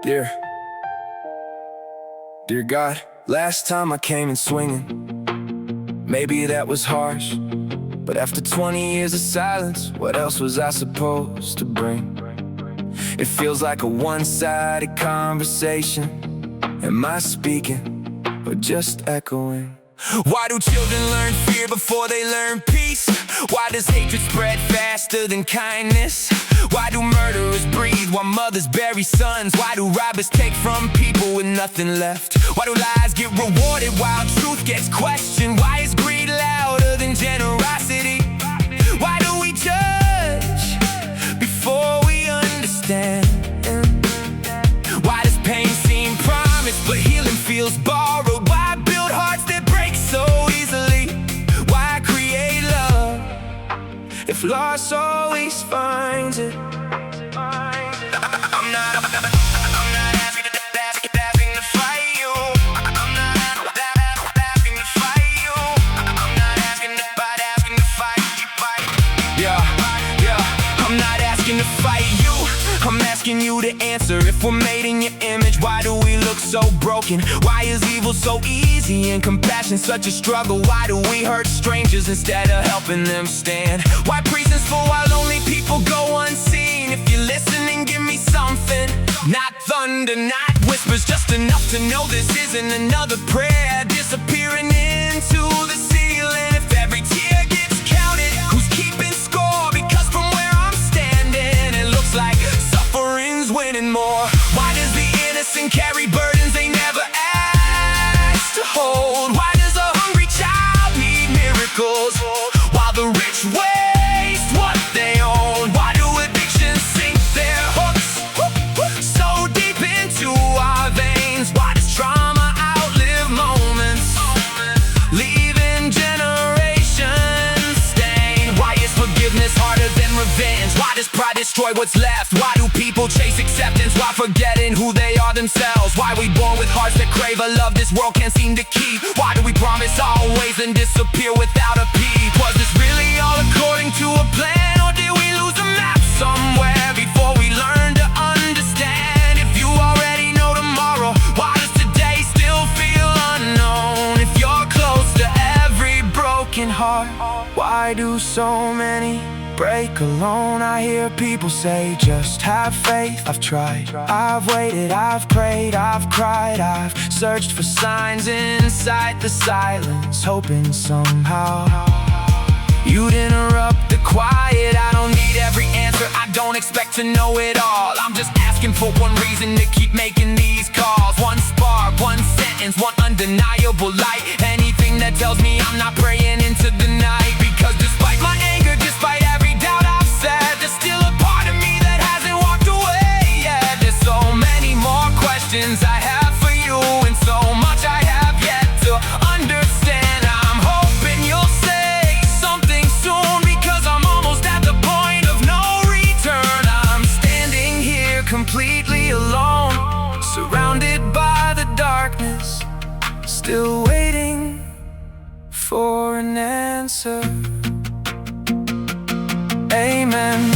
Dear, dear God, last time I came in swinging. Maybe that was harsh, but after 20 years of silence, what else was I supposed to bring? It feels like a one-sided conversation. Am I speaking or just echoing? Why do children learn fear before they learn peace? Why does hatred spread faster than kindness? Why do murderers breathe while mothers bury sons? Why do robbers take from people with nothing left? Why do lies get rewarded while truth gets questioned? Why is greed louder than generosity? Why do we judge before we understand? Why does pain seem promised but healing feels borrowed? Why build hearts that break so easily? Why create love if loss always finds it? I'm not asking to fight you. I'm not asking to fight you. I'm not asking to fight. Yeah. I'm not asking to fight you. I'm asking you to answer. If we're made in your image, why do we look so broken? Why is evil so easy and compassion such a struggle? Why do we hurt strangers instead of helping them stand? Why prisons full while lonely people go unseen? If you're listening, give me something. Not thunder, not whispers, just enough to know this isn't another prayer disappearing into the ceiling. If every tear gets counted, who's keeping score? Because from where I'm standing, it looks like suffering's winning more. Why does the innocent carry burdens they never asked to hold? Why does a hungry child need miracles while the rich waste what they own? Why do addictions sink their hooks so deep into our veins? Why does trauma outlive moments, leaving generations stained? Why is forgiveness harder than revenge? Why does pride destroy what's left? Why do people chase acceptance while forgetting who they are themselves? Why we born with hearts that crave a love this world can't seem to keep? Why do we promise always and disappear without a peep? Was this really all according to a plan, or did we lose the map somewhere before we learned to understand? If you already know tomorrow, why does today still feel unknown? If you're close to every broken heart, why do so many break alone? I hear people say just have faith. I've tried, I've waited, I've prayed, I've cried, I've searched for signs inside the silence, hoping somehow you'd interrupt the quiet. I don't need every answer, I don't expect to know it all. I'm just asking for one reason to keep making these calls. One spark, one sentence, one undeniable light. Anything that tells me I'm not praying into the night. Because despite my anger, despite every doubt I've said, there's still a part of me that hasn't walked away yet. There's so many more questions I have for you, and so much I have yet to understand. I'm hoping you'll say something soon, because I'm almost at the point of no return. I'm standing here completely alone, surrounded by the darkness, still waiting for an answer. Amen.